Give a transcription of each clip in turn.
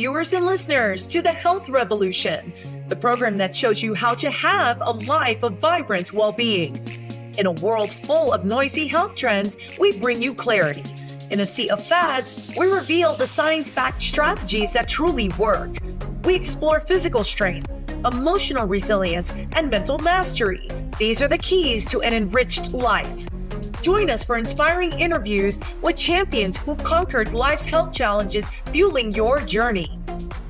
viewers and listeners, to the Health Revolution, the program that shows you how to have a life of vibrant well-being. In a world full of noisy health trends, we bring you clarity. In a sea of fads, we reveal the science-backed strategies that truly work. We explore physical strength, emotional resilience, and mental mastery. These are the keys to an enriched life. Join us for inspiring interviews with champions who conquered life's health challenges, fueling your journey.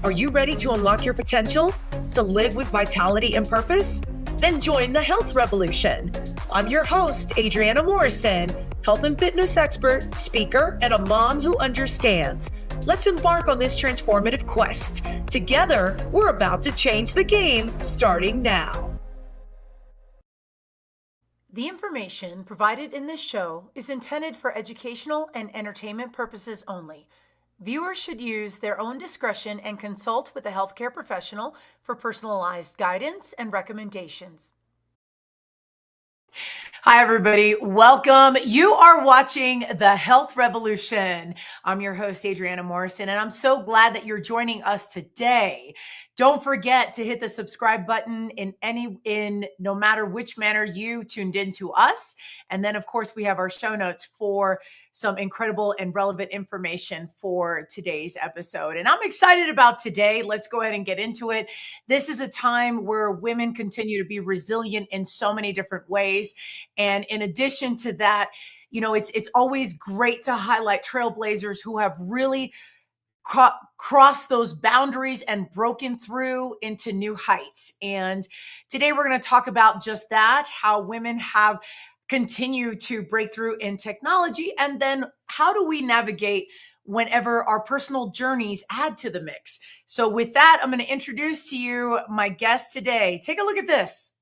Are you ready to unlock your potential? To live with vitality and purpose? Then join the Health Revolution. I'm your host, Adriana Morrison, health and fitness expert, speaker, and a mom who understands. Let's embark on this transformative quest. Together, we're about to change the game, starting now. The information provided in this show is intended for educational and entertainment purposes only. Viewers should use their own discretion and consult with a healthcare professional for personalized guidance and recommendations. Hi, everybody. Welcome. You are watching the Health Revolution. I'm your host, Adriana Morrison, and I'm so glad that you're joining us today. Don't forget to hit the subscribe button in no matter which manner you tuned into us. And then, of course, we have our show notes for some incredible and relevant information for today's episode. And I'm excited about today. Let's go ahead and get into it. This is a time where women continue to be resilient in so many different ways. And in addition to that, you know, it's always great to highlight trailblazers who have really crossed those boundaries and broken through into new heights. And today we're going to talk about just that, how women have continued to break through in technology, and then how do we navigate whenever our personal journeys add to the mix. So with that, I'm going to introduce to you my guest today. Take a look at this.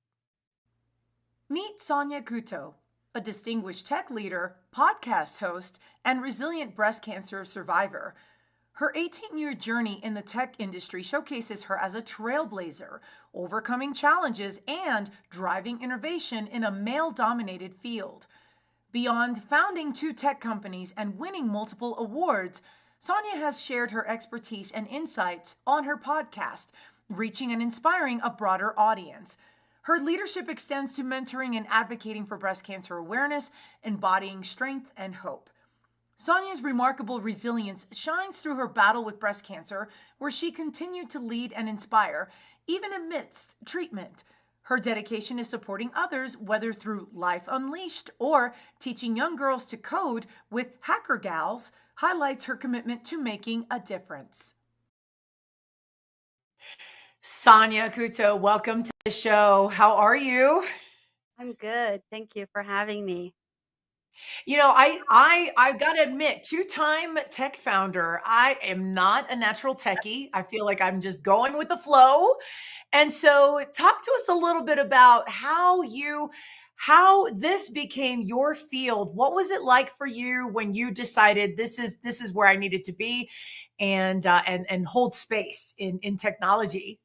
Meet Sonia Couto, a distinguished tech leader, podcast host, and resilient breast cancer survivor. Her 18-year journey in the tech industry showcases her as a trailblazer, overcoming challenges and driving innovation in a male-dominated field. Beyond founding 2 tech companies and winning multiple awards, Sonia has shared her expertise and insights on her podcast, reaching and inspiring a broader audience. Her leadership extends to mentoring and advocating for breast cancer awareness, embodying strength and hope. Sonia's remarkable resilience shines through her battle with breast cancer, where she continued to lead and inspire, even amidst treatment. Her dedication is supporting others, whether through Life Unleashed or teaching young girls to code with Hacker Gals, highlights her commitment to making a difference. Sonia Couto, welcome to the show. How are you? I'm good. Thank you for having me. You know, I gotta admit, 2-time tech founder. I am not a natural techie. I feel like I'm just going with the flow. And so talk to us a little bit about how this became your field. What was it like for you when you decided this is where I needed to be and hold space in technology?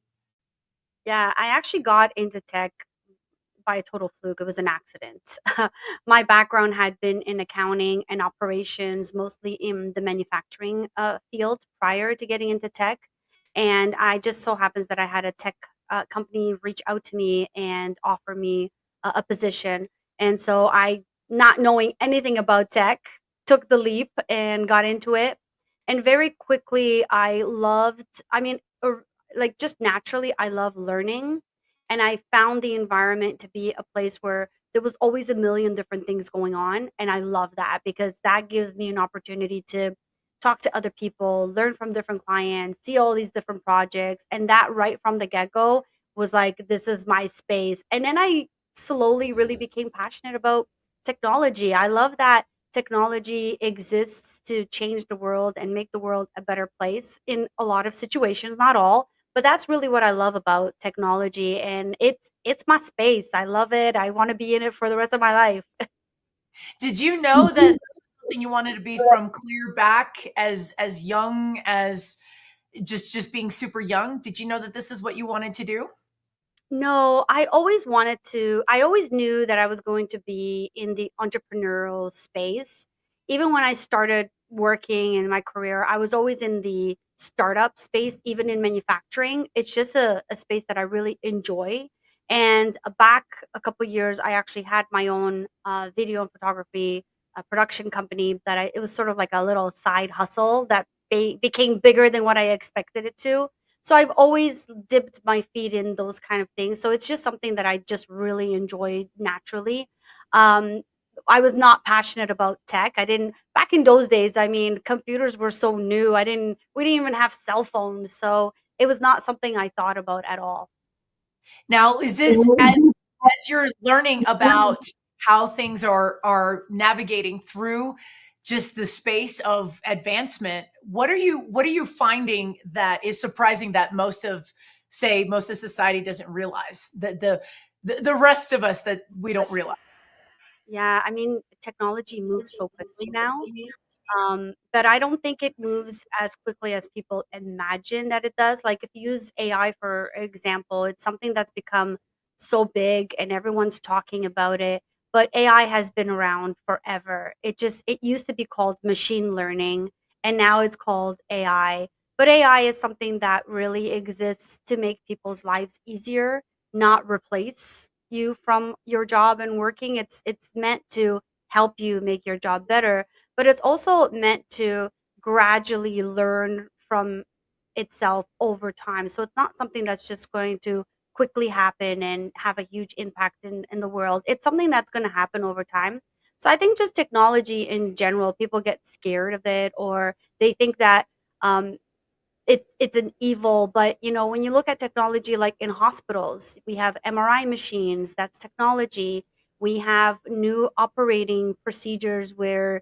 Yeah, I actually got into tech by a total fluke. It was an accident. My background had been in accounting and operations, mostly in the manufacturing field prior to getting into tech. And I just so happens that I had a tech company reach out to me and offer me a position. And so I, not knowing anything about tech, took the leap and got into it. And very quickly, I mean, like just naturally, I love learning, and I found the environment to be a place where there was always a million different things going on, and I love that because that gives me an opportunity to talk to other people, learn from different clients, see all these different projects, and that right from the get-go was like, this is my space. And then I slowly really became passionate about technology. I love that technology exists to change the world and make the world a better place in a lot of situations, not all, but that's really what I love about technology, and it's my space. I love it. I want to be in it for the rest of my life. Did you know that this was something you wanted to be from clear back as young as just being super young? Did you know that this is what you wanted to do? No, I always knew that I was going to be in the entrepreneurial space. Even when I started working in my career, I was always in the startup space, even in manufacturing. It's just a space that I really enjoy. And back a couple years, I actually had my own video and photography production company that it was sort of like a little side hustle that became bigger than what I expected it to. So I've always dipped my feet in those kind of things. So it's just something that I just really enjoyed naturally. Um, I was not passionate about tech. I didn't back in those days. I mean, computers were so new. We didn't even have cell phones, so it was not something I thought about at all. Now, is this as you're learning about how things are navigating through just the space of advancement, what are you finding that is surprising that most of society doesn't realize, that the rest of us, that we don't realize? Yeah, I mean, technology moves so quickly now. But I don't think it moves as quickly as people imagine that it does. Like if you use AI for example, it's something that's become so big and everyone's talking about it. But AI has been around forever. It used to be called machine learning and now it's called AI. But AI is something that really exists to make people's lives easier, not replace you from your job and working. It's meant to help you make your job better, but it's also meant to gradually learn from itself over time. So it's not something that's just going to quickly happen and have a huge impact in the world. It's something that's going to happen over time. So I think just technology in general, people get scared of it or they think that um, it's an evil, but when you look at technology like in hospitals, we have MRI machines, that's technology. We have new operating procedures where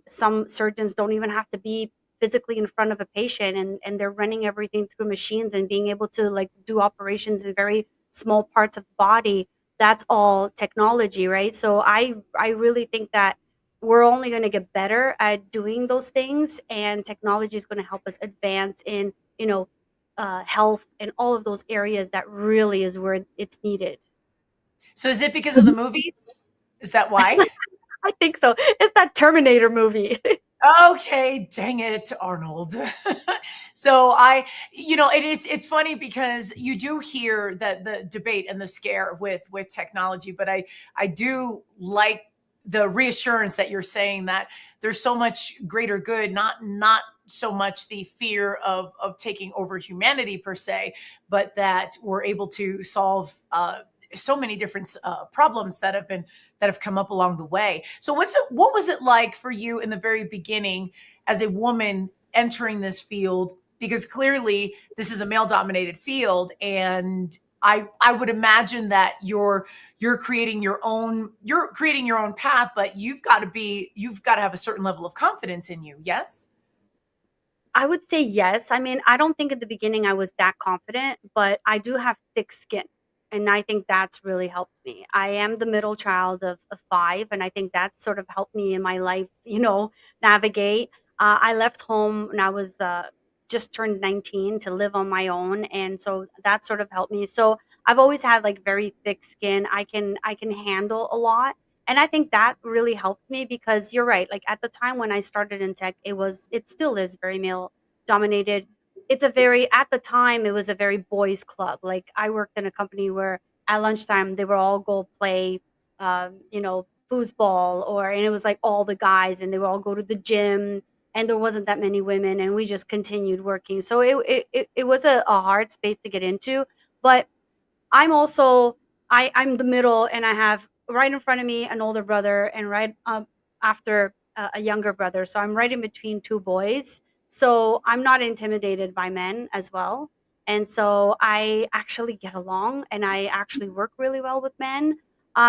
some surgeons don't even have to be physically in front of a patient, and they're running everything through machines and being able to like do operations in very small parts of the body. That's all technology, right? So I really think that we're only going to get better at doing those things, and technology is going to help us advance in health and all of those areas that really is where it's needed. So is it because of the movies? Is that why? I think so. It's that Terminator movie. Okay, dang it, Arnold. So it's funny because you do hear that the debate and the scare with technology, but I do like the reassurance that you're saying that there's so much greater good, not so much the fear of taking over humanity per se, but that we're able to solve so many different problems that have come up along the way. So what was it like for you in the very beginning as a woman entering this field? Because clearly this is a male dominated field, and I would imagine that you're creating your own path, but you've got to have a certain level of confidence in you. Yes. I would say yes. I mean, I don't think at the beginning I was that confident, but I do have thick skin. And I think that's really helped me. I am the middle child of five, and I think that's sort of helped me in my life, navigate. I left home when I was just turned 19 to live on my own. And so that sort of helped me. So I've always had like very thick skin. I can handle a lot, and I think that really helped me because you're right. Like at the time when I started in tech, it still is very male dominated. At the time, it was a very boys club. Like I worked in a company where at lunchtime, they would all go play, foosball and it was like all the guys and they would all go to the gym and there wasn't that many women and we just continued working. So it was a hard space to get into. But I'm also I'm the middle, and I have right in front of me an older brother, and right up after a younger brother. So I'm right in between two boys. So I'm not intimidated by men as well. And so I actually get along, and I actually work really well with men.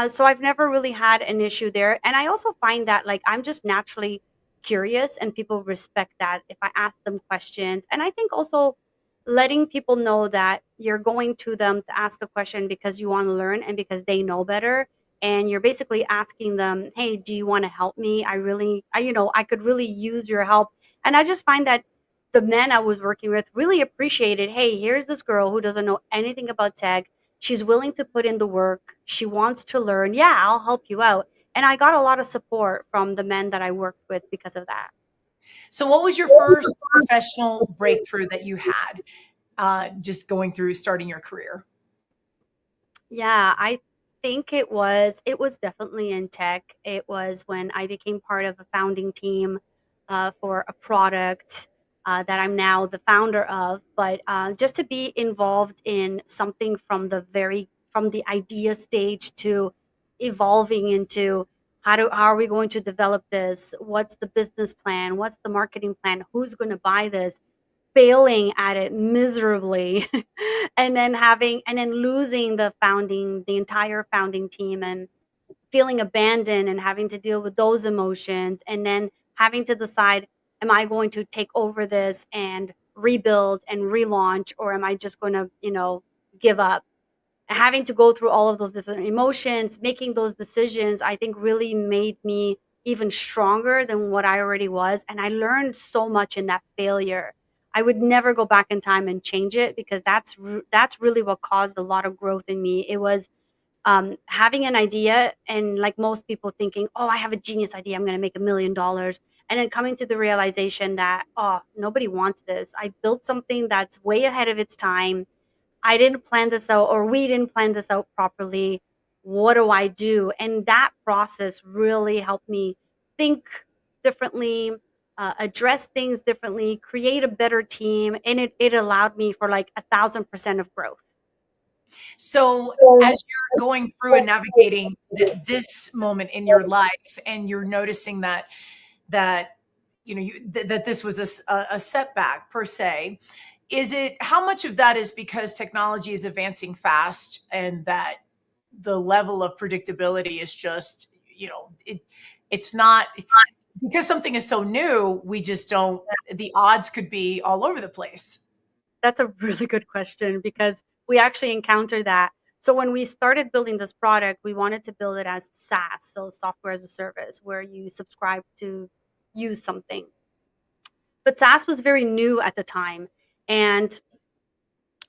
So I've never really had an issue there. And I also find that like I'm just naturally curious, and people respect that if I ask them questions. And I think also letting people know that you're going to them to ask a question because you want to learn and because they know better, and you're basically asking them, hey, do you want to help me? I could really use your help. And I just find that the men I was working with really appreciated, hey, here's this girl who doesn't know anything about tech. She's willing to put in the work, she wants to learn. Yeah, I'll help you out. And I got a lot of support from the men that I worked with because of that. So, what was your first professional breakthrough that you had just going through starting your career? Yeah, I think it was definitely in tech. It was when I became part of a founding team for a product that I'm now the founder of. But just to be involved in something from the idea stage to evolving into how are we going to develop this? What's the business plan? What's the marketing plan? Who's going to buy this? Failing at it miserably and then losing the entire founding team and feeling abandoned and having to deal with those emotions and then having to decide, am I going to take over this and rebuild and relaunch, or am I just going to, give up? Having to go through all of those different emotions, making those decisions, I think really made me even stronger than what I already was. And I learned so much in that failure. I would never go back in time and change it because that's really what caused a lot of growth in me. It was having an idea and like most people thinking, oh, I have a genius idea. I'm going to make $1 million. And then coming to the realization that, oh, nobody wants this. I built something that's way ahead of its time. I didn't plan this out, or we didn't plan this out properly. What do I do? And that process really helped me think differently, address things differently, create a better team. And it allowed me for like 1,000% of growth. So, as you're going through and navigating this moment in your life, and you're noticing that that this was a setback per se, is it how much of that is because technology is advancing fast and that the level of predictability is just it's not because something is so new, we just don't, the odds could be all over the place. That's a really good question because we actually encounter that. So when we started building this product, we wanted to build it as SaaS, so software as a service, where you subscribe to use something. But SaaS was very new at the time, and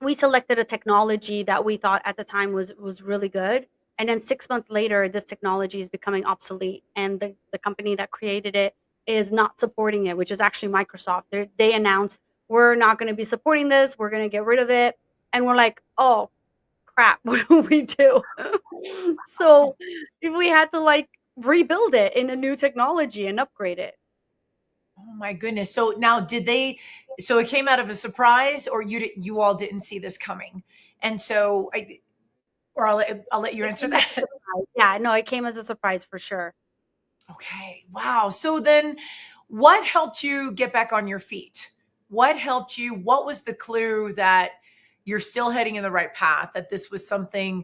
we selected a technology that we thought at the time was really good. And then 6 months later, this technology is becoming obsolete, and the company that created it is not supporting it, which is actually Microsoft. They announced, we're not going to be supporting this, we're going to get rid of it. And we're like, oh crap, what do we do? So if we had to like rebuild it in a new technology and upgrade it. Oh my goodness. So now so it came out of a surprise, or you all didn't see this coming? And so or I'll let you It answer came as a that. surprise. Yeah, no, it came as a surprise for sure. Okay. Wow. So then what helped you get back on your feet? What helped you? What was the clue that you're still heading in the right path, that this was something,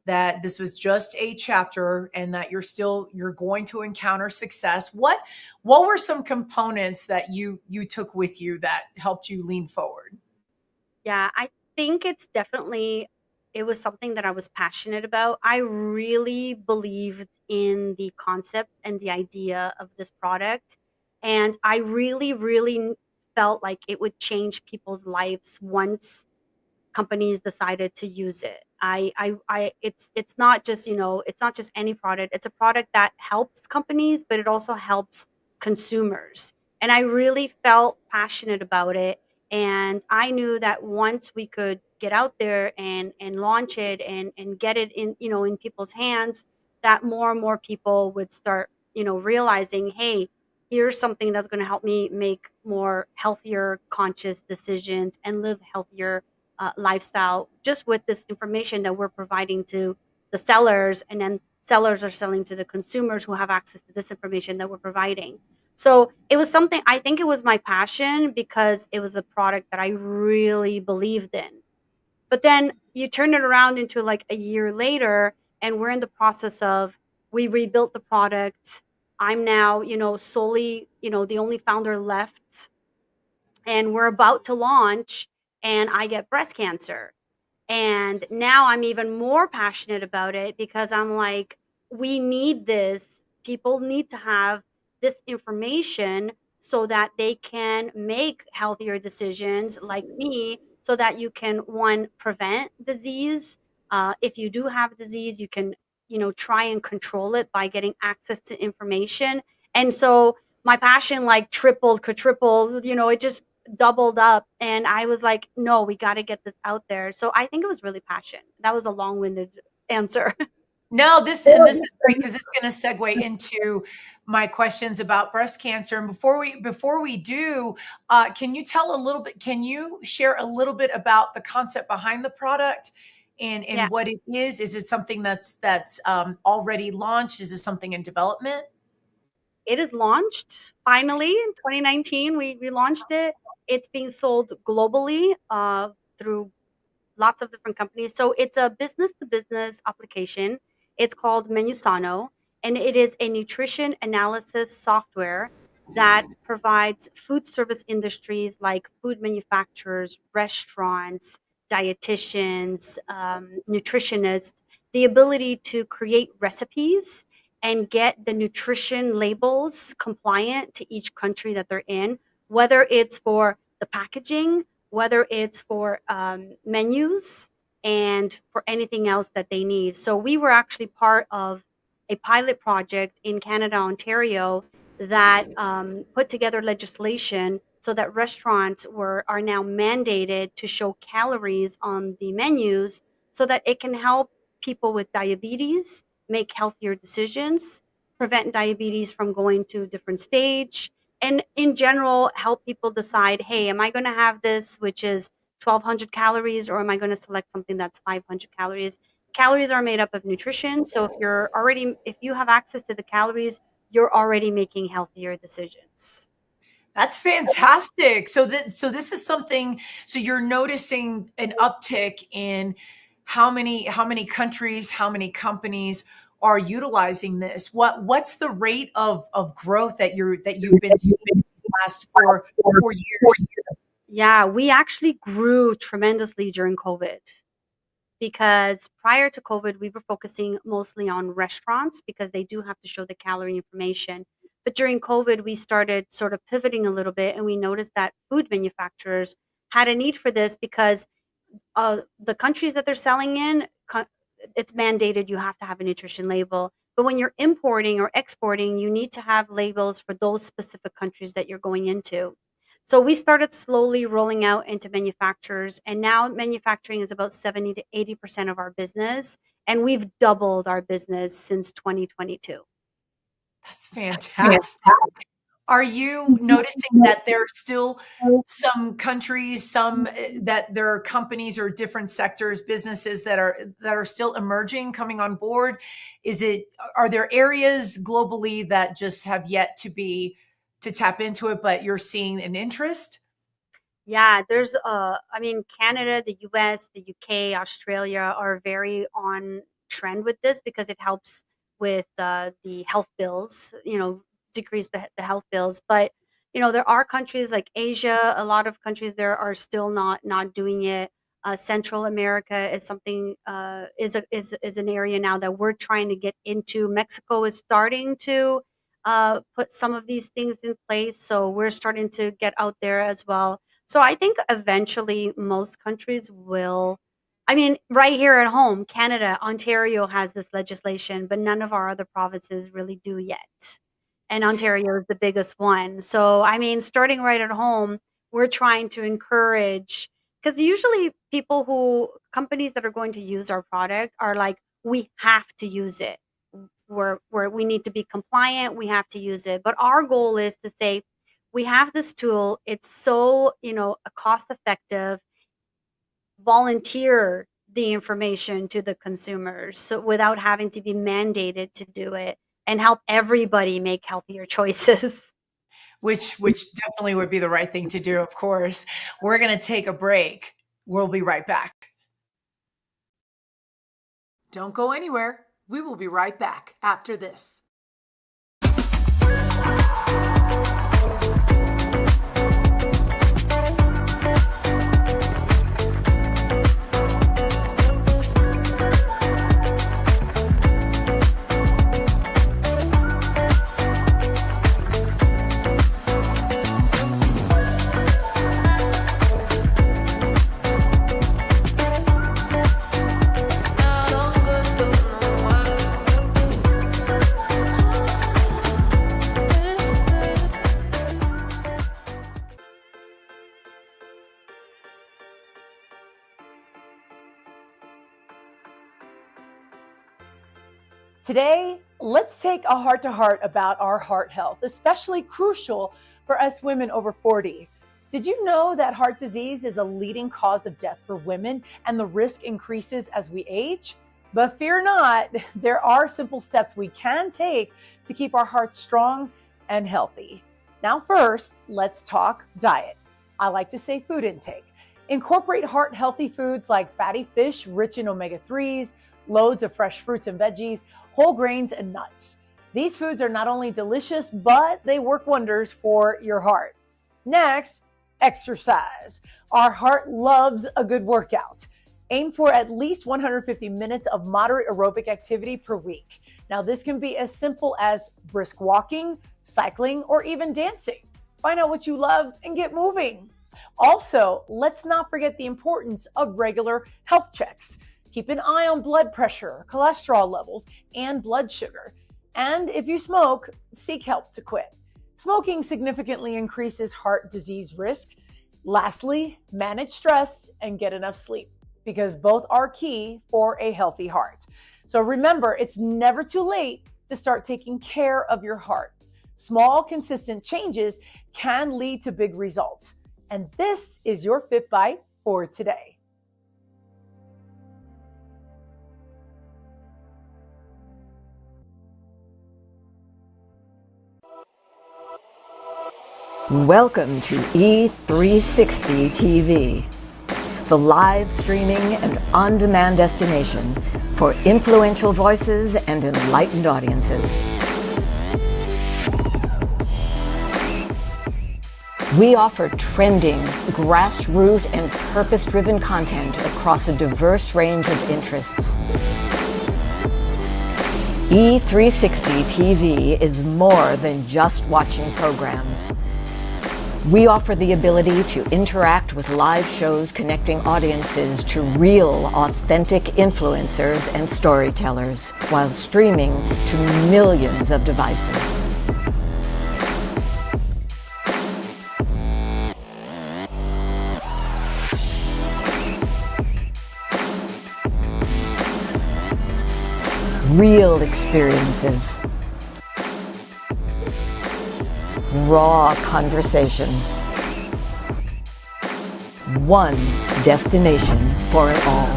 that this was just a chapter and that you're going to encounter success? What were some components that you took with you that helped you lean forward? Yeah, I think it was something that I was passionate about. I really believed in the concept and the idea of this product. And I really, really felt like it would change people's lives once companies decided to use it. It's not just, it's not just any product. It's a product that helps companies, but it also helps consumers. And I really felt passionate about it. And I knew that once we could get out there and launch it and get it in, in people's hands, that more and more people would start, realizing, hey, here's something that's going to help me make more healthier, conscious decisions and live healthier lifestyle just with this information that we're providing to the sellers, and then sellers are selling to the consumers who have access to this information that we're providing. So it was something, I think it was my passion because it was a product that I really believed in. But then you turn it around into like a year later, and we're in the process of, we rebuilt the product. I'm now, solely, the only founder left, and we're about to launch, and I get breast cancer. And now I'm even more passionate about it because I'm like, we need this. People need to have this information so that they can make healthier decisions like me, so that you can, one, prevent disease. If you do have disease, you can, try and control it by getting access to information. And so my passion like tripled, quadrupled, it just doubled up. And I was like, no, we got to get this out there. So I think it was really passion. That was a long-winded answer. No, this is great because it's going to segue into my questions about breast cancer. And before we do, can you tell a little bit? Can you share a little bit about the concept behind the product and Yeah, what it is? Is it something that's already launched? Is it something in development? it is launched finally in 2019. We launched it. It's being sold globally through lots of different companies. So it's a business to business application. It's called Menusano, and it is a nutrition analysis software that provides food service industries like food manufacturers, restaurants, dietitians, nutritionists, the ability to create recipes and get the nutrition labels compliant to each country that they're in, whether it's for the packaging, whether it's for menus and for anything else that they need. So we were actually part of a pilot project in Canada, Ontario, that put together legislation so that restaurants are now mandated to show calories on the menus so that it can help people with diabetes make healthier decisions, prevent diabetes from going to a different stage, and in general help people decide, hey, am I going to have this which is 1200 calories, or am I going to select something that's 500 calories? Calories are made up of nutrition, so if you have access to the calories, you're already making healthier decisions. That's fantastic. So this is something, so you're noticing an uptick in how many countries, how many companies are utilizing this? What's the rate of growth that you've been seeing these last four years? Yeah, we actually grew tremendously during COVID, because prior to COVID, we were focusing mostly on restaurants because they do have to show the calorie information. But during COVID, we started sort of pivoting a little bit, and we noticed that food manufacturers had a need for this because the countries that they're selling in, it's mandated you have to have a nutrition label. But when you're importing or exporting, you need to have labels for those specific countries that you're going into. So we started slowly rolling out into manufacturers, and now manufacturing is about 70 to 80% of our business, and we've doubled our business since 2022. That's fantastic. Are you noticing that there are still some countries, that there are companies or different sectors, businesses that are still emerging, coming on board? Are there areas globally that just have yet to tap into it, but you're seeing an interest? Yeah, I mean, Canada, the US, the UK, Australia are very on trend with this because it helps with the health bills, decrease the health bills. But, there are countries like Asia, a lot of countries there are still not doing it. Central America is something, is an area now that we're trying to get into. Mexico is starting to put some of these things in place. So we're starting to get out there as well. So I think eventually most countries will. I mean, right here at home, Canada, Ontario has this legislation, but none of our other provinces really do yet. And Ontario is the biggest one. So, I mean, starting right at home, we're trying to encourage, because usually companies that are going to use our product are like, we have to use it. Where we need to be compliant, we have to use it. But our goal is to say, we have this tool, it's so cost effective, volunteer the information to the consumers so without having to be mandated to do it, and help everybody make healthier choices. Which definitely would be the right thing to do, of course. We're going to take a break. We'll be right back. Don't go anywhere. We will be right back after this. Today, let's take a heart-to-heart about our heart health, especially crucial for us women over 40. Did you know that heart disease is a leading cause of death for women and the risk increases as we age? But fear not, there are simple steps we can take to keep our hearts strong and healthy. Now, first, let's talk diet. I like to say food intake. Incorporate heart-healthy foods like fatty fish rich in omega-3s, loads of fresh fruits and veggies, whole grains, and nuts. These foods are not only delicious, but they work wonders for your heart. Next, exercise. Our heart loves a good workout. Aim for at least 150 minutes of moderate aerobic activity per week. Now, this can be as simple as brisk walking, cycling, or even dancing. Find out what you love and get moving. Also, let's not forget the importance of regular health checks. Keep an eye on blood pressure, cholesterol levels, and blood sugar. And if you smoke, seek help to quit. Smoking significantly increases heart disease risk. Lastly, manage stress and get enough sleep, because both are key for a healthy heart. So remember, it's never too late to start taking care of your heart. Small, consistent changes can lead to big results. And this is your Fit Bite for today. Welcome to E360 TV, the live streaming and on-demand destination for influential voices and enlightened audiences. We offer trending, grassroots, and purpose-driven content across a diverse range of interests. E360 TV is more than just watching programs. We offer the ability to interact with live shows connecting audiences to real, authentic influencers and storytellers while streaming to millions of devices. Real experiences. Raw conversations. One destination for it all.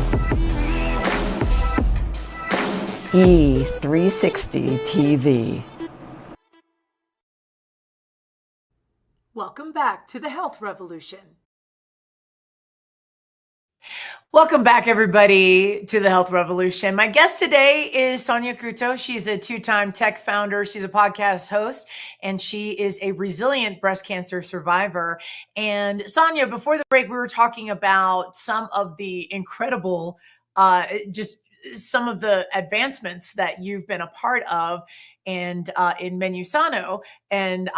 E360 TV. Welcome back to the Health Revolution. Welcome back, everybody, to the Health Revolution. My guest today is Sonia Couto. She's a two-time tech founder. She's a podcast host, and she is a resilient breast cancer survivor. And Sonia, before the break, we were talking about some of the incredible, just some of the advancements that you've been a part of and in Menusano. And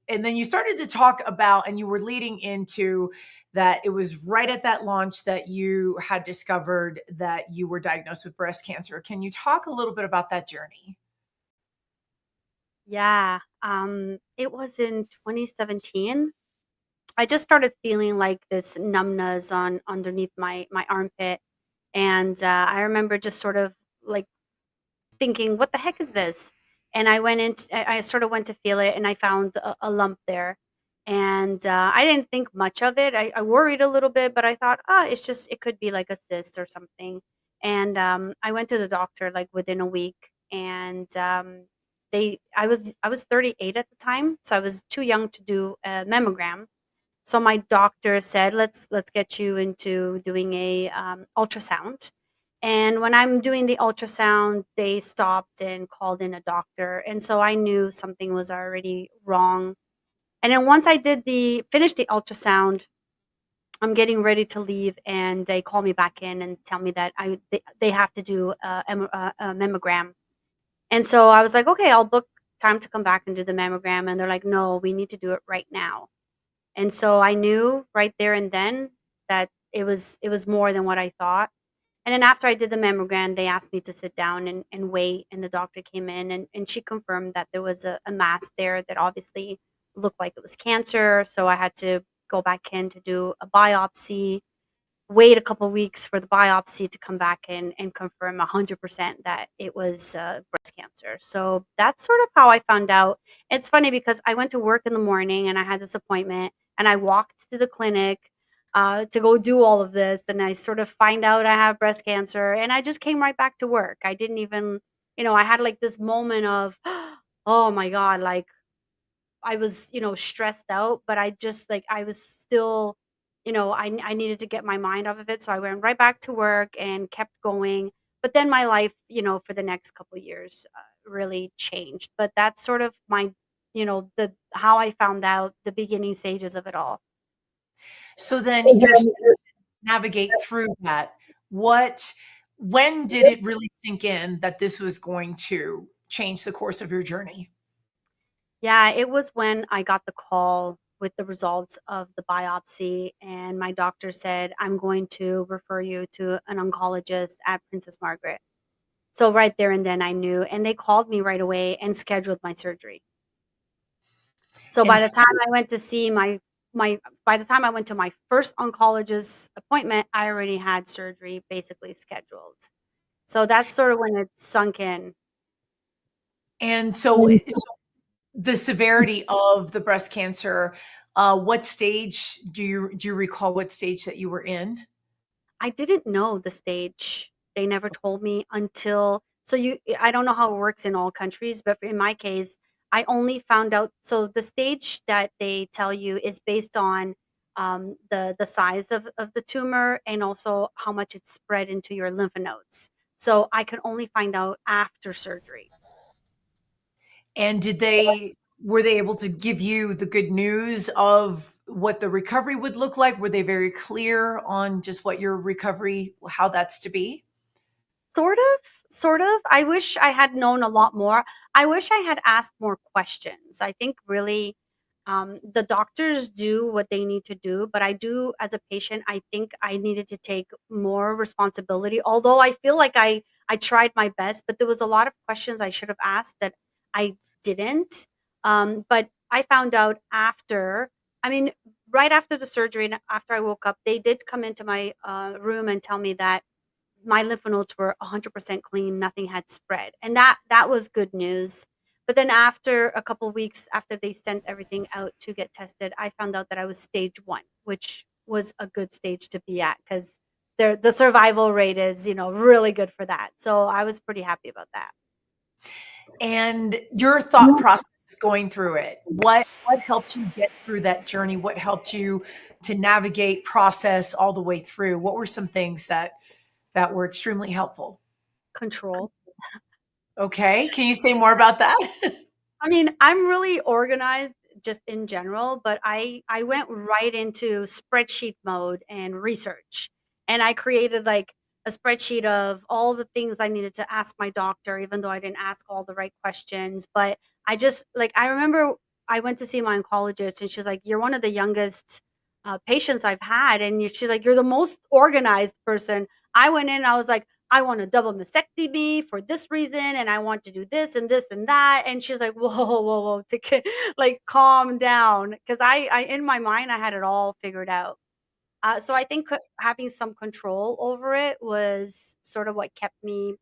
then you started to talk about, and you were leading into that it was right at that launch that you had discovered that you were diagnosed with breast cancer. Can you talk a little bit about that journey? Yeah, it was in 2017. I just started feeling like this numbness on underneath my armpit, and I remember just sort of like thinking, "What the heck is this?" And I sort of went to feel it, and I found a lump there, and I didn't think much of it. I worried a little bit, but I thought, it could be like a cyst or something. And I went to the doctor like within a week, and I was 38 at the time, so I was too young to do a mammogram. So my doctor said, let's get you into doing a ultrasound. And when I'm doing the ultrasound, they stopped and called in a doctor, and so I knew something was already wrong. And then once I finished the ultrasound, I'm getting ready to leave, and they call me back in and tell me that they have to do a mammogram. And so I was like, okay, I'll book time to come back and do the mammogram. And they're like, no, we need to do it right now. And so I knew right there and then that it was more than what I thought. And then after I did the mammogram, they asked me to sit down and wait. And the doctor came in, and she confirmed that there was a mass there that obviously looked like it was cancer. So I had to go back in to do a biopsy. wait a couple weeks for the biopsy to come back and confirm 100% that it was breast cancer. So that's sort of how I found out. It's funny because I went to work in the morning and I had this appointment and I walked to the clinic to go do all of this, and I sort of find out I have breast cancer, and I just came right back to work. I didn't even, I had like this moment of, oh my God, like I was, stressed out, but I just like I was still, I needed to get my mind off of it, so I went right back to work and kept going. But then my life, for the next couple of years, really changed. But that's sort of my, the how I found out the beginning stages of it all. So then you're navigate through that. What when did it really sink in that this was going to change the course of your journey? Yeah, it was when I got the call with the results of the biopsy, and my doctor said, I'm going to refer you to an oncologist at Princess Margaret. So right there and then I knew, and they called me right away and scheduled my surgery. So by And the so, time I went to see my by the time I went to my first oncologist appointment, I already had surgery basically scheduled. So that's sort of when it sunk in. so the severity of the breast cancer, what stage do you recall what stage that you were in? I didn't know the stage. They never told me until I don't know how it works in all countries, but in my case, I only found out so the stage that they tell you is based on the size of the tumor and also how much it's spread into your lymph nodes. So I could only find out after surgery. And were they able to give you the good news of what the recovery would look like? Were they very clear on just what your recovery, how that's to be? Sort of, sort of. I wish I had known a lot more. I wish I had asked more questions. I think really the doctors do what they need to do, but I do, as a patient, I think I needed to take more responsibility. Although I feel like I tried my best, but there was a lot of questions I should have asked that I didn't. But I found out after. I mean, right after the surgery and after I woke up, they did come into my room and tell me that my lymph nodes were 100% clean, nothing had spread, and that was good news. But then after a couple weeks after they sent everything out to get tested, I found out that I was stage 1, which was a good stage to be at because the survival rate is, really good for that. So I was pretty happy about that. And your thought process going through it, what helped you get through that journey? What helped you to navigate, process all the way through? What were some things that were extremely helpful? Control. Okay, can you say more about that? I mean, I'm really organized just in general, but I went right into spreadsheet mode and research. And I created like a spreadsheet of all the things I needed to ask my doctor, even though I didn't ask all the right questions. But I just like I remember I went to see my oncologist, and she's like, "You're one of the youngest patients I've had," and she's like, "You're the most organized person." I went in, I was like, I want a double mastectomy for this reason, and I want to do this and that. And she's like, whoa, whoa, whoa, like calm down, because I in my mind I had it all figured out. So I think having some control over it was sort of what kept me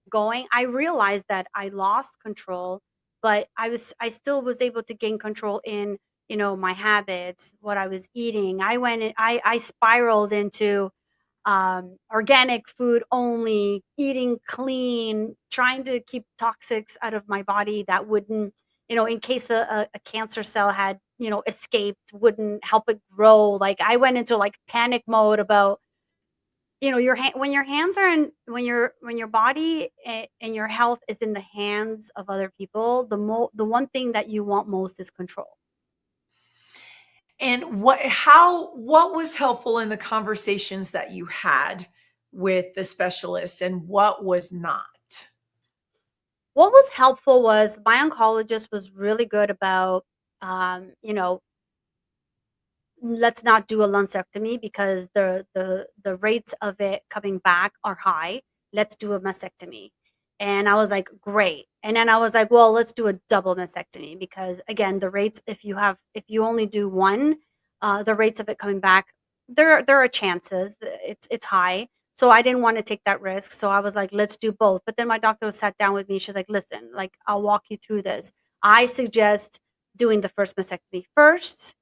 going. I realized that I lost control, but I still was able to gain control in my habits, what I was eating. I spiraled into organic food only, eating clean, trying to keep toxics out of my body that wouldn't, in case a cancer cell had, escaped, wouldn't help it grow. Like I went into like panic mode about, when your hands are in, when your body and your health is in the hands of other people, the one thing that you want most is control. And what was helpful in the conversations that you had with the specialist and what was not? What was helpful was my oncologist was really good about, let's not do a lumpectomy because the rates of it coming back are high. Let's do a mastectomy. And I was like, great. And then I was like, well, let's do a double mastectomy because again, the rates, if you only do one, the rates of it coming back there are chances. It's high. So I didn't want to take that risk. So I was like, let's do both. But then my doctor sat down with me. She's like, listen, like I'll walk you through this. I suggest doing the first mastectomy first,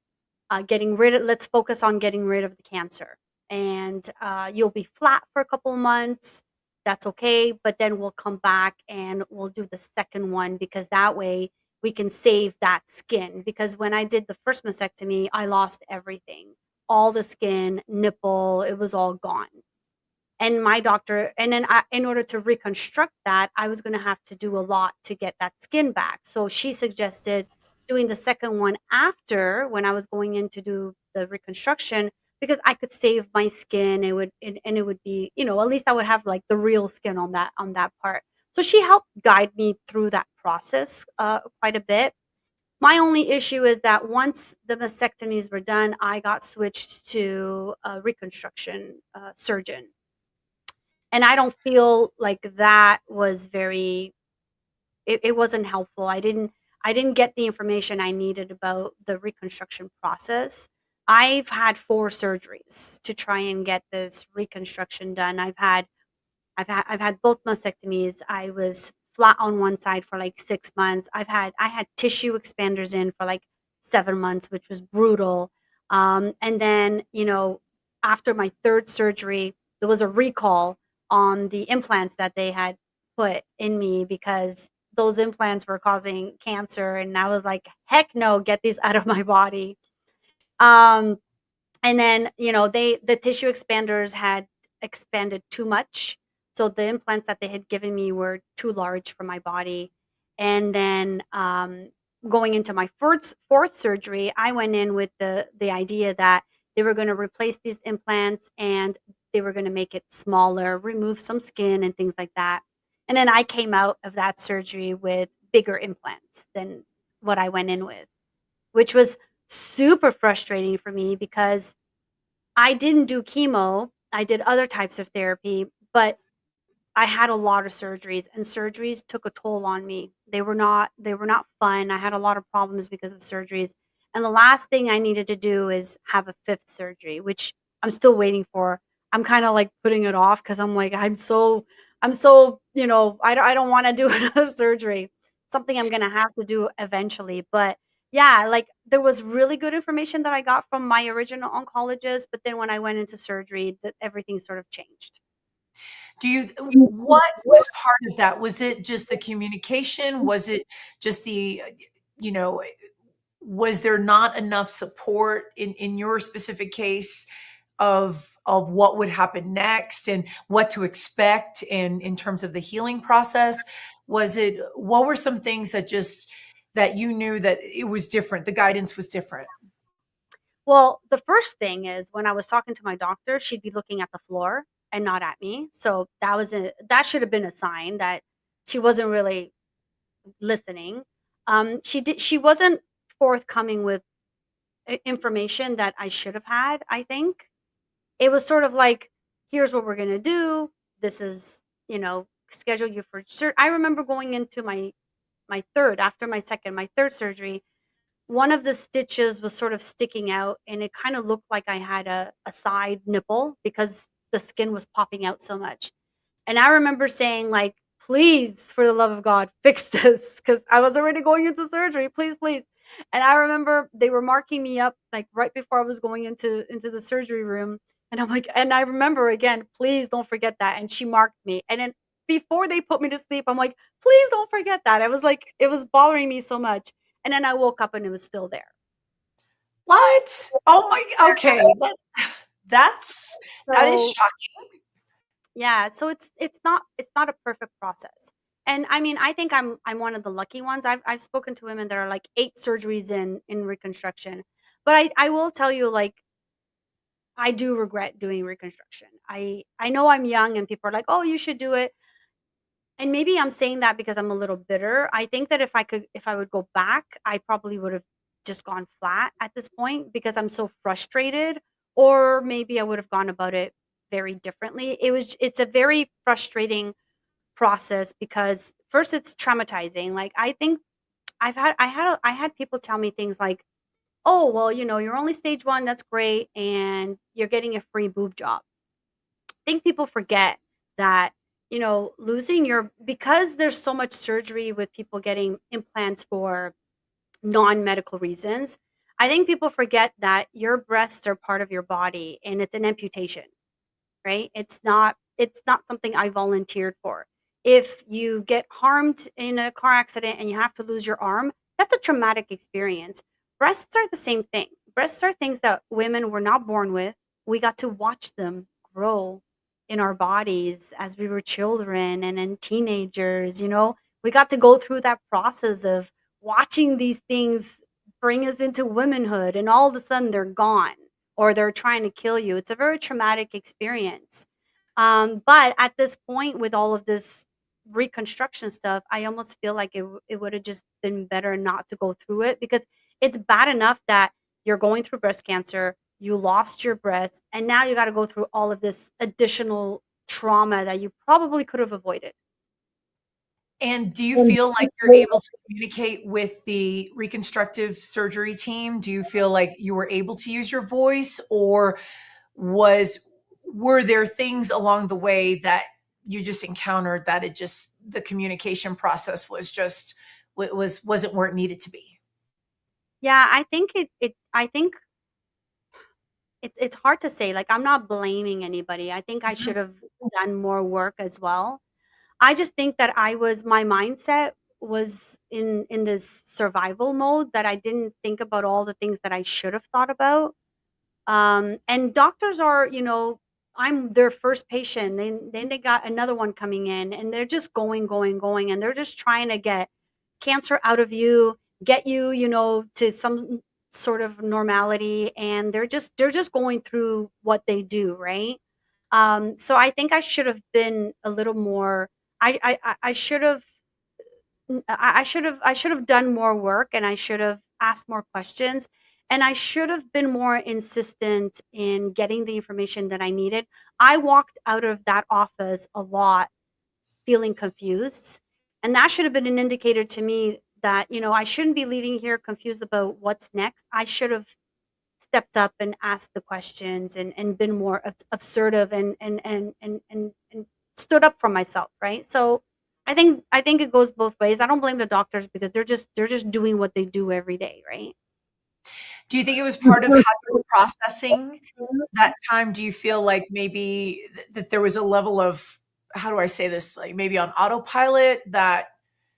getting rid of, let's focus on getting rid of the cancer. And you'll be flat for a couple of months. That's okay. But then we'll come back and we'll do the second one, because that way we can save that skin. Because when I did the first mastectomy, I lost everything, all the skin, nipple, it was all gone. And my doctor, and then in order to reconstruct that, I was going to have to do a lot to get that skin back. So she suggested doing the second one after, when I was going in to do the reconstruction, because I could save my skin. It would, and it would be, at least I would have like the real skin on that part. So she helped guide me through that process quite a bit. My only issue is that once the mastectomies were done, I got switched to a reconstruction surgeon. And I don't feel like that was it wasn't helpful. I didn't get the information I needed about the reconstruction process. I've had 4 surgeries to try and get this reconstruction done. I've had both mastectomies. I was flat on one side for like 6 months. I had tissue expanders in for like 7 months, which was brutal. And then, after my third surgery, there was a recall on the implants that they had put in me, because those implants were causing cancer. And I was like, heck no, get these out of my body. Um, and then, the tissue expanders had expanded too much. So the implants that they had given me were too large for my body. And then going into my fourth surgery, I went in with the idea that they were going to replace these implants, and they were going to make it smaller, remove some skin and things like that. And then I came out of that surgery with bigger implants than what I went in with, which was super frustrating for me, because I didn't do chemo. I did other types of therapy, but I had a lot of surgeries, and surgeries took a toll on me. They were not fun. I had a lot of problems because of surgeries. And the last thing I needed to do is have a fifth surgery, which I'm still waiting for. I'm kind of like putting it off, because I'm like, I'm so, I don't want to do another surgery. Something I'm going to have to do eventually. But yeah, like there was really good information that I got from my original oncologist, but then when I went into surgery, that everything sort of changed. Do you what was part of that? Was it just the communication? Was it just the, you know, was there not enough support in your specific case of what would happen next and what to expect in terms of the healing process? Was it, what were some things that just, that you knew that it was different, the guidance was different? Well, the first thing is, when I was talking to my doctor, she'd be looking at the floor and not at me. So that should have been a sign that she wasn't really listening. She wasn't forthcoming with information that I should have had, I think. It was sort of like, here's what we're going to do. This is, schedule you for I remember going into my third surgery. One of the stitches was sort of sticking out, and it kind of looked like I had a side nipple, because the skin was popping out so much. And I remember saying, like, please, for the love of God, fix this, because I was already going into surgery. Please, please. And I remember they were marking me up like right before I was going into the surgery room. And I'm like, and I remember again, please don't forget that. And she marked me. And then before they put me to sleep, I'm like, please don't forget that. I was like, it was bothering me so much. And then I woke up and it was still there. What? Oh my, okay. That's, that is So shocking. yeah, so it's not a perfect process. And I mean, I think I'm one of the lucky ones. I've spoken to women that are like 8 surgeries in reconstruction. But I will tell you, like, I do regret doing reconstruction. I know I'm young and people are like, "Oh, you should do it." And maybe I'm saying that because I'm a little bitter. I think that if I would go back, I probably would have just gone flat at this point, because I'm so frustrated. Or maybe I would have gone about it very differently. It's a very frustrating process, because first it's traumatizing. Like, I think I had people tell me things like, oh, well, you're only stage 1, that's great, and you're getting a free boob job. I think people forget that, losing because there's so much surgery with people getting implants for non-medical reasons. I think people forget that your breasts are part of your body and it's an amputation, right? It's not something I volunteered for. If you get harmed in a car accident and you have to lose your arm, that's a traumatic experience. Breasts are the same thing. Breasts are things that women were not born with. We got to watch them grow in our bodies as we were children and then teenagers. We got to go through that process of watching these things bring us into womanhood, and all of a sudden they're gone or they're trying to kill you. It's a very traumatic experience. But at this point, with all of this reconstruction stuff, I almost feel like it would have just been better not to go through it, because it's bad enough that you're going through breast cancer, you lost your breast, and now you got to go through all of this additional trauma that you probably could have avoided. And do you feel like you're able to communicate with the reconstructive surgery team? Do you feel like you were able to use your voice, or was were there things along the way that you just encountered that the communication process was just wasn't where it needed to be? Yeah, I think it's hard to say. Like, I'm not blaming anybody. I think I Mhm. should have done more work as well. I just think that my mindset was in this survival mode, that I didn't think about all the things that I should have thought about. And doctors are, I'm their first patient. Then they got another one coming in, and they're just going, going, going, and they're just trying to get cancer out of you, get you, to some sort of normality, and they're just going through what they do, right? So I think I should have been a little more. I should have I should have done more work, and I should have asked more questions, and I should have been more insistent in getting the information that I needed. I walked out of that office a lot feeling confused, and that should have been an indicator to me that, I shouldn't be leaving here confused about what's next. I should have stepped up and asked the questions, and been more assertive, and stood up for myself, right? So I think it goes both ways. I don't blame the doctors, because they're just doing what they do every day, right? Do you think it was part of how you were processing that time? Do you feel like maybe that there was a level of, how do I say this, like maybe on autopilot, that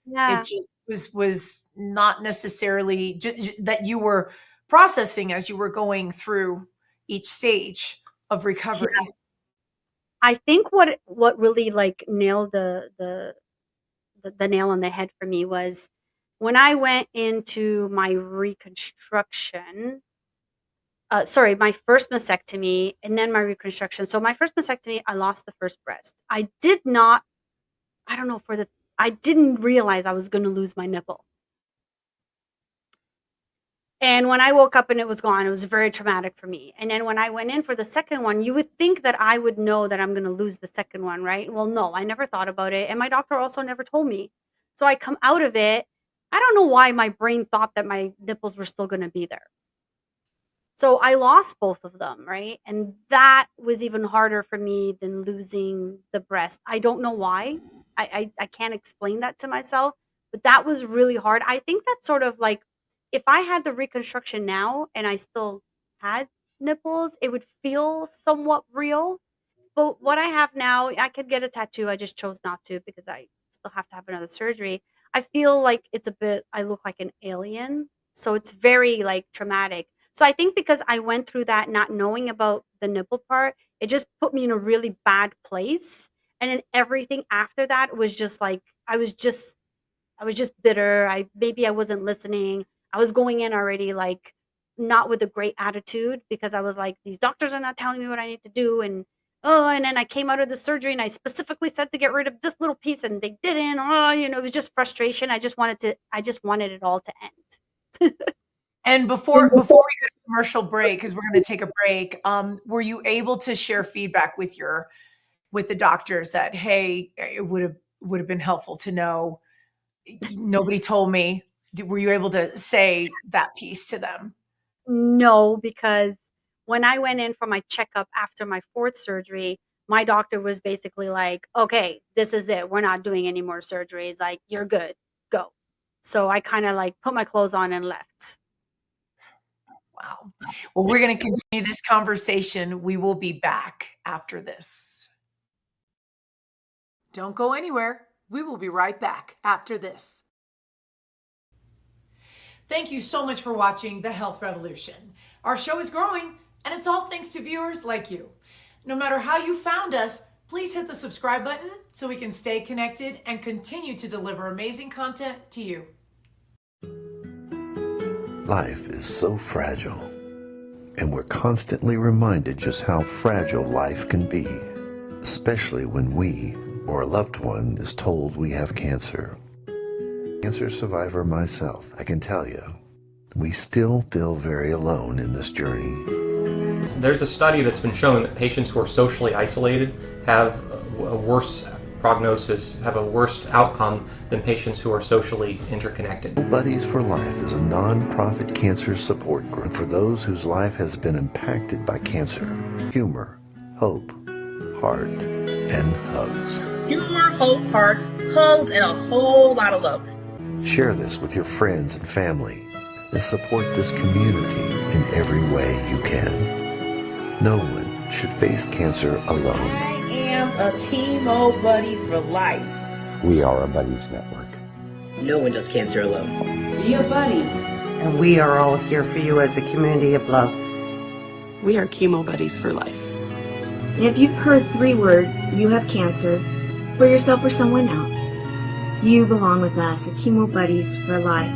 it Yeah. just was not necessarily that you were processing as you were going through each stage of Yeah. recovery? I think what really, like, nailed the nail on the head for me was when I went into my reconstruction. Sorry, my first mastectomy and then my reconstruction. So my first mastectomy, I lost the first breast. I did not. I don't know, I didn't realize I was going to lose my nipple. And when I woke up and it was gone, it was very traumatic for me. And then when I went in for the second one, you would think that I would know that I'm going to lose the second one, right? Well, no, I never thought about it. And my doctor also never told me. So I come out of it. I don't know why my brain thought that my nipples were still going to be there. So I lost both of them, right? And that was even harder for me than losing the breast. I don't know why. I can't explain that to myself, but that was really hard. I think that's sort of like, if I had the reconstruction now and I still had nipples, it would feel somewhat real. But what I have now, I could get a tattoo. I just chose not to, because I still have to have another surgery. I feel like I look like an alien. So it's very, like, traumatic. So I think because I went through that not knowing about the nipple part, it just put me in a really bad place. And then everything after that was just like, I was just bitter. I wasn't listening. I was going in already, like, not with a great attitude, because I was like, these doctors are not telling me what I need to do. And then I came out of the surgery and I specifically said to get rid of this little piece and they didn't. It was just frustration. I just wanted it all to end. And before we go to commercial break, because we're going to take a break, were you able to share feedback with the doctors that, hey, it would have been helpful to know, nobody told me? Were you able to say that piece to them? No, because when I went in for my checkup after my fourth surgery, my doctor was basically like, okay, this is it. We're not doing any more surgeries. Like, you're good. Go. So I kind of like put my clothes on and left. Wow. Well, we're going to continue this conversation. We will be back after this. Don't go anywhere. We will be right back after this. Thank you so much for watching The Health Revolution. Our show is growing, and it's all thanks to viewers like you. No matter how you found us, please hit the subscribe button so we can stay connected and continue to deliver amazing content to you. Life is so fragile, and we're constantly reminded just how fragile life can be, especially when we or a loved one is told we have cancer. Cancer survivor myself, I can tell you, we still feel very alone in this journey. There's a study that's been showing that patients who are socially isolated have a worse prognosis, have a worse outcome than patients who are socially interconnected. Buddies for Life is a non-profit cancer support group for those whose life has been impacted by cancer. Humor, hope, heart, and hugs. Humor, hope, heart, hugs, and a whole lot of love. Share this with your friends and family and support this community in every way you can. No one should face cancer alone. I am a chemo buddy for life. We are a buddies network. No one does cancer alone. Be a buddy. And we are all here for you as a community of love. We are chemo buddies for life. And if you've heard 3 words, you have cancer, for yourself or someone else, you belong with us at Chemo Buddies for Life.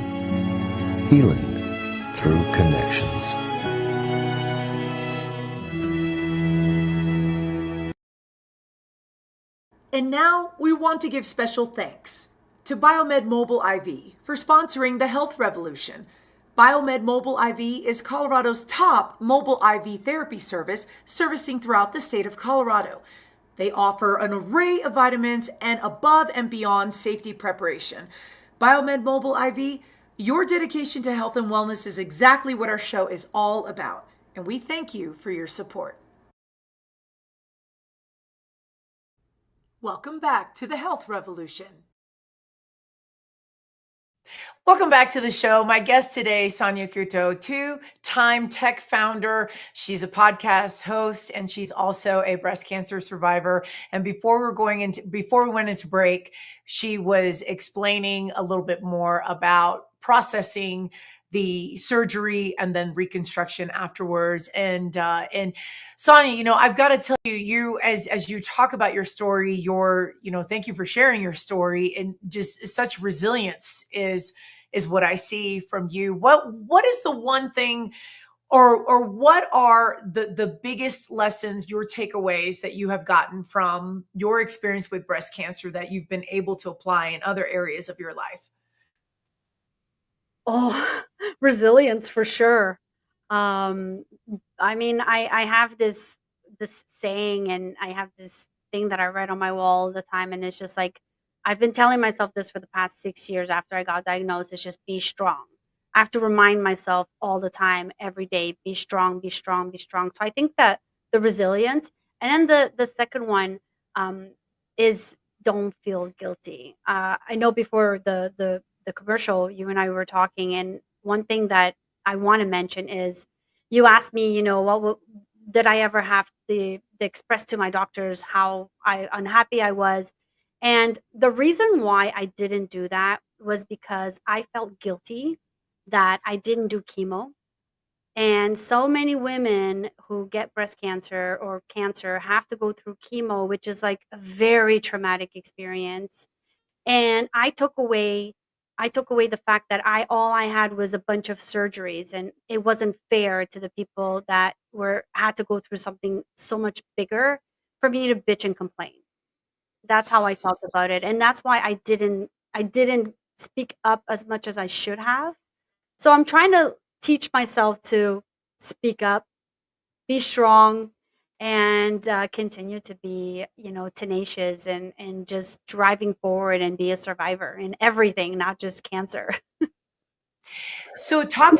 Healing through connections. And now we want to give special thanks to Biomed Mobile IV for sponsoring the Health Revolution. Biomed Mobile IV is Colorado's top mobile IV therapy service, servicing throughout the state of Colorado. They offer an array of vitamins and above and beyond safety preparation. Biomed Mobile IV, your dedication to health and wellness is exactly what our show is all about. And we thank you for your support. Welcome back to the Health Revolution. Welcome back to the show. My guest today, Sonia Couto, 2-time tech founder. She's a podcast host and she's also a breast cancer survivor. And before we went into break, she was explaining a little bit more about processing the surgery and then reconstruction afterwards. And Sonia, I've got to tell you, as you talk about your story, thank you for sharing your story, and just such resilience is what I see from you. What is the one thing, or what are the biggest lessons, your takeaways that you have gotten from your experience with breast cancer that you've been able to apply in other areas of your life? Oh, resilience for sure. I have this saying, and I have this thing that I write on my wall all the time, and it's just like, I've been telling myself this for the past 6 years after I got diagnosed. It's just be strong. I have to remind myself all the time, every day, be strong, be strong, be strong. So I think that the resilience, and then the second one is don't feel guilty. I know before the commercial, you and I were talking, and one thing that I want to mention is, you asked me, did I ever have to express to my doctors how unhappy I was? And the reason why I didn't do that was because I felt guilty that I didn't do chemo. And so many women who get breast cancer or cancer have to go through chemo, which is like a very traumatic experience. And I took away the fact that all I had was a bunch of surgeries, and it wasn't fair to the people that had to go through something so much bigger for me to bitch and complain. That's how I felt about it, and that's why I didn't speak up as much as I should have. So I'm trying to teach myself to speak up, be strong, and continue to be, tenacious and just driving forward and be a survivor in everything, not just cancer. So talk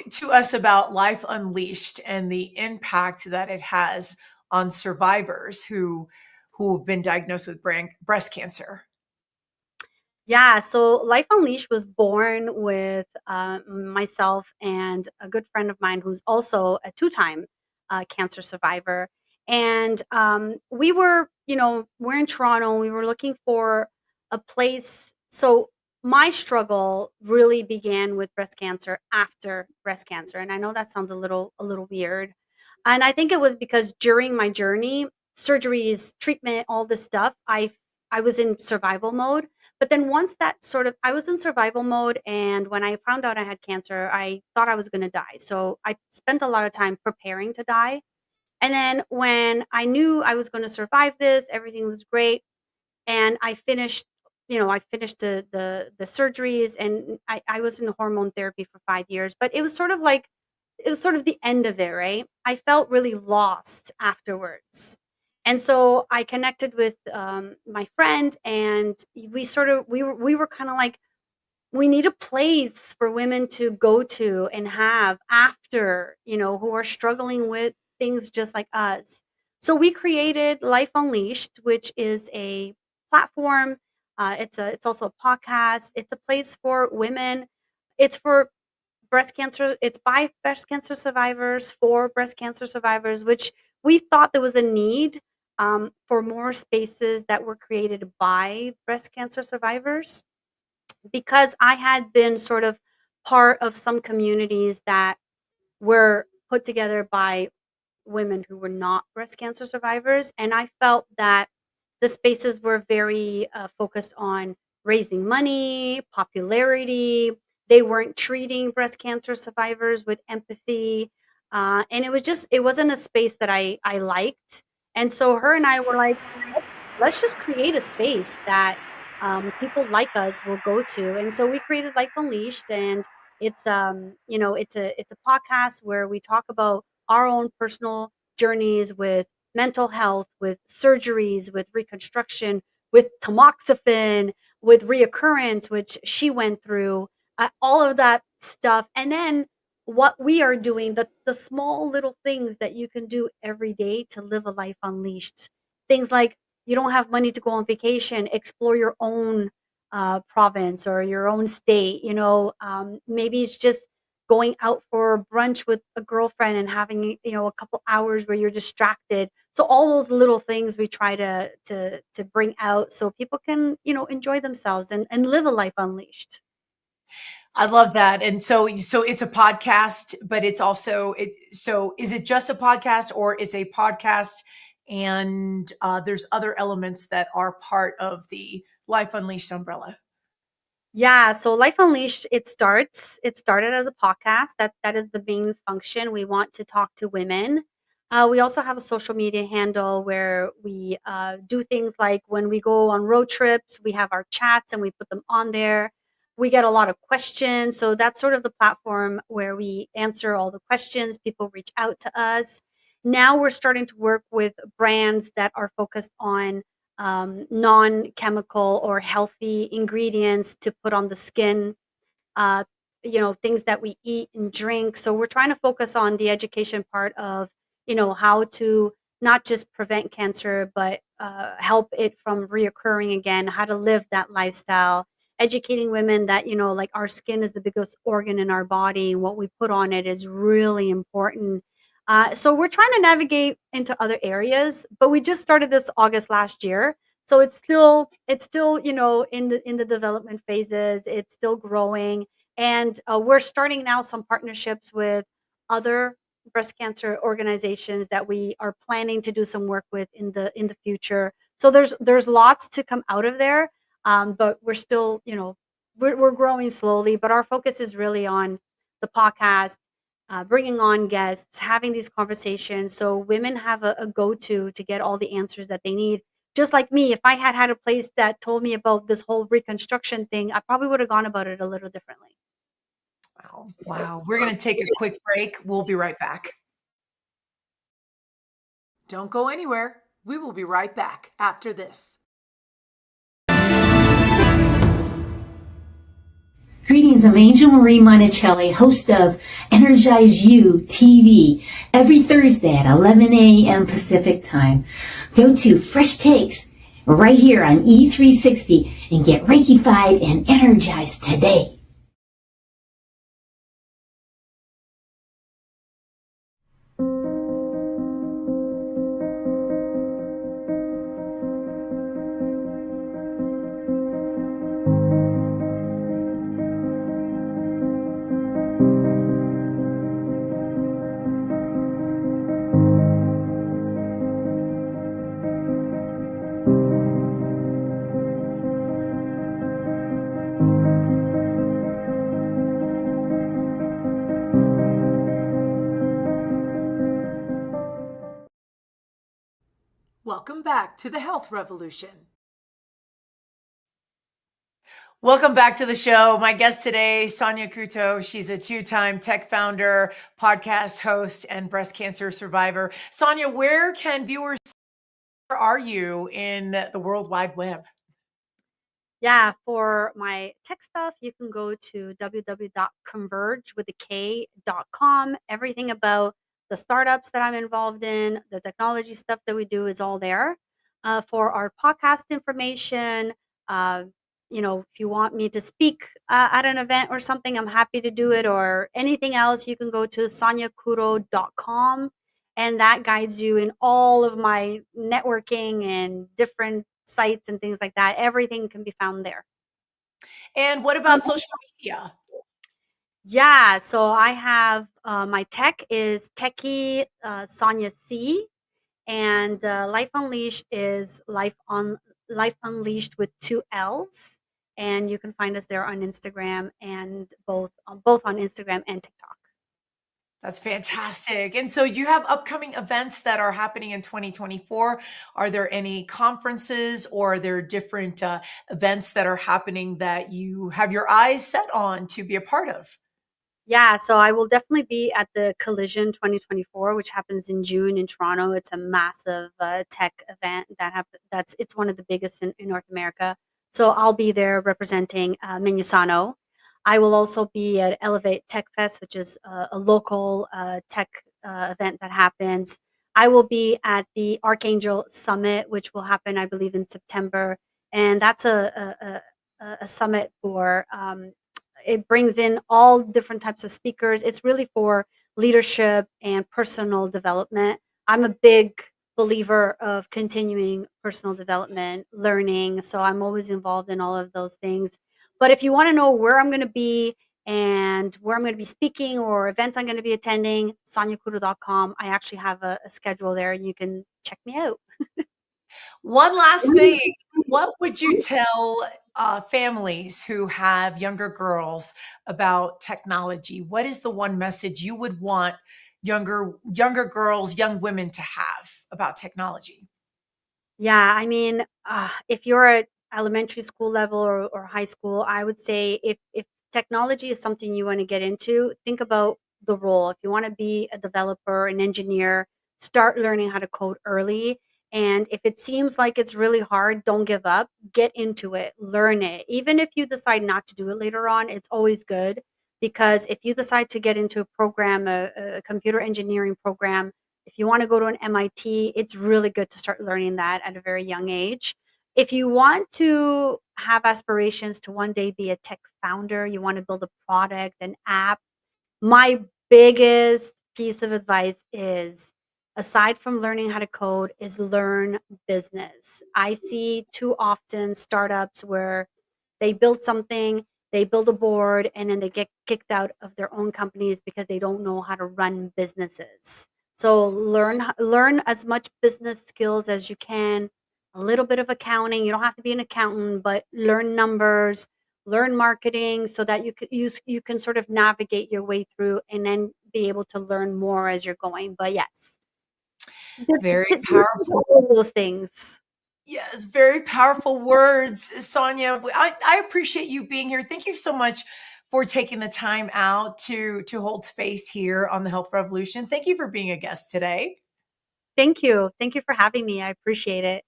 to us about Life Unleashed and the impact that it has on survivors who've been diagnosed with breast cancer. Yeah, so Life Unleashed was born with myself and a good friend of mine who's also a two-time cancer survivor. And we were, we're in Toronto. We were looking for a place. So my struggle really began with breast cancer after breast cancer, and I know that sounds a little weird. And I think it was because during my journey, surgeries, treatment, all this stuff, I was in survival mode. But then once that sort of I was in survival mode, and when I found out I had cancer, I thought I was gonna die. So I spent a lot of time preparing to die. And then when I knew I was gonna survive this, everything was great, and I finished the surgeries, and I was in hormone therapy for 5 years, but it was sort of the end of it, right? I felt really lost afterwards. And so I connected with my friend, and we were kind of like, we need a place for women to go to and have after, who are struggling with things just like us. So we created Life Unleashed, which is a platform. It's also a podcast. It's a place for women. It's for breast cancer. It's by breast cancer survivors for breast cancer survivors, which we thought there was a need for more spaces that were created by breast cancer survivors, because I had been sort of part of some communities that were put together by women who were not breast cancer survivors. And I felt that the spaces were very focused on raising money, popularity. They weren't treating breast cancer survivors with empathy. And it wasn't a space that I liked. And so her and I were like, let's just create a space that people like us will go to. And so we created Life Unleashed, and it's a podcast where we talk about our own personal journeys with mental health, with surgeries, with reconstruction, with tamoxifen, with reoccurrence, which she went through, all of that stuff. And then what we are doing, the small little things that you can do every day to live a life unleashed. Things like, you don't have money to go on vacation, explore your own province or your own state. Maybe it's just going out for brunch with a girlfriend and having a couple hours where you're distracted. So all those little things we try to bring out so people can enjoy themselves and live a life unleashed. I love that. And so it's a podcast, but it's also so is it just a podcast, or it's a podcast and there's other elements that are part of the Life Unleashed umbrella? Yeah, so Life Unleashed, it started as a podcast. That is the main function. We want to talk to women. We also have a social media handle where we do things like when we go on road trips, we have our chats and we put them on there. We get a lot of questions, so that's sort of the platform where we answer all the questions. People reach out to us. Now we're starting to work with brands that are focused on non-chemical or healthy ingredients to put on the skin, uh, things that we eat and drink. So we're trying to focus on the education part of, how to not just prevent cancer, but help it from reoccurring again, how to live that lifestyle, educating women that, like, our skin is the biggest organ in our body. What we put on it is really important. So we're trying to navigate into other areas, but we just started this August last year. So it's still in the development phases. It's still growing, and we're starting now some partnerships with other breast cancer organizations that we are planning to do some work with in the future. So there's lots to come out of there, but we're still we're growing slowly. But our focus is really on the podcast, bringing on guests, having these conversations, so women have a go-to get all the answers that they need. Just like me, if I had had a place that told me about this whole reconstruction thing, I probably would have gone about it a little differently. Wow. Wow. We're going to take a quick break. We'll be right back. Don't go anywhere. We will be right back after this. Greetings, friends, I'm Angel Marie Monticelli, host of Energize You TV, every Thursday at 11 a.m. Pacific Time. Go to Fresh Takes right here on E360 and get Reikified and energized today. Welcome back to the Health Revolution. Welcome back to the show. My guest today, Sonia Couto. She's a two-time tech founder, podcast host, and breast cancer survivor. Sonia, where can viewers, where are you in the World Wide Web? Yeah, for my tech stuff, you can go to www.convergewithak.com. Everything about the startups that I'm involved in, the technology stuff that we do is all there. For our podcast information, uh, if you want me to speak at an event or something, I'm happy to do it. Or anything else, you can go to soniacouto.com, and that guides you in all of my networking and different sites and things like that. Everything can be found there. And what about social media? Yeah, so I have my tech is Techie Sonia C, and Life Unleashed is Life Unleashed with 2 L's, and you can find us there on Instagram and both on Instagram and TikTok. That's fantastic. And so you have upcoming events that are happening in 2024. Are there any conferences or are there different events that are happening that you have your eyes set on to be a part of? Yeah, so I will definitely be at the Collision 2024, which happens in June in Toronto. It's a massive tech event it's one of the biggest in North America. So I'll be there representing Minusano. I will also be at Elevate Tech Fest, which is a local tech event that happens. I will be at the Archangel Summit, which will happen, I believe, in September, and that's a summit for it brings in all different types of speakers. It's really for leadership and personal development. I'm a big believer of continuing personal development, learning, so I'm always involved in all of those things. But if you want to know where I'm going to be and where I'm going to be speaking or events I'm going to be attending, soniacouto.com. I actually have a schedule there, and you can check me out. One last thing, what would you tell families who have younger girls about technology? What is the one message you would want younger girls, young women to have about technology? Yeah, I mean, if you're at elementary school level or high school, I would say if technology is something you want to get into, think about the role. If you want to be a developer, an engineer, start learning how to code early. And if it seems like it's really hard, don't give up. Get into it, learn it. Even if you decide not to do it later on, it's always good, because if you decide to get into a program, a computer engineering program, if you want to go to an MIT, it's really good to start learning that at a very young age. If you want to have aspirations to one day be a tech founder, you want to build a product, an app, my biggest piece of advice is, aside from learning how to code, is learn business. I see too often startups where they build something, they build a board, and then they get kicked out of their own companies because they don't know how to run businesses. So learn as much business skills as you can, a little bit of accounting. You don't have to be an accountant, but learn numbers, learn marketing, so that you can sort of navigate your way through and then be able to learn more as you're going. But yes, Very powerful. those things. Yes, very powerful words, Sonia. I appreciate you being here. Thank you so much for taking the time out to hold space here on the Health Revolution. Thank you for being a guest today. Thank you for having me. I appreciate it.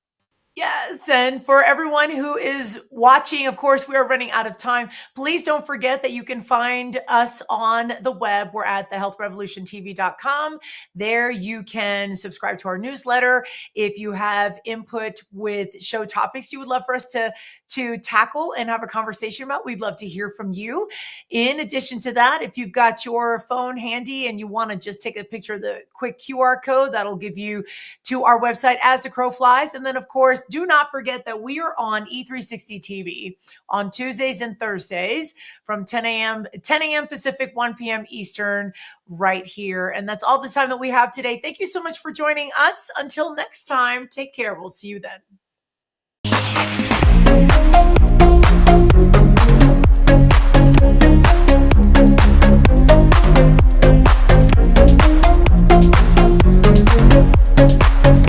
Yes. Yes. And for everyone who is watching, of course, we are running out of time. Please don't forget that you can find us on the web. We're at thehealthrevolutiontv.com. There you can subscribe to our newsletter. If you have input with show topics you would love for us to tackle and have a conversation about, we'd love to hear from you. In addition to that, if you've got your phone handy and you want to just take a picture of the quick QR code, that'll give you to our website as the crow flies. And then, of course, do not forget that we are on E360 TV on Tuesdays and Thursdays from 10 a.m. Pacific, 1 p.m. Eastern, right here. And that's all the time that we have today. Thank you so much for joining us. Until next time, take care. We'll see you then.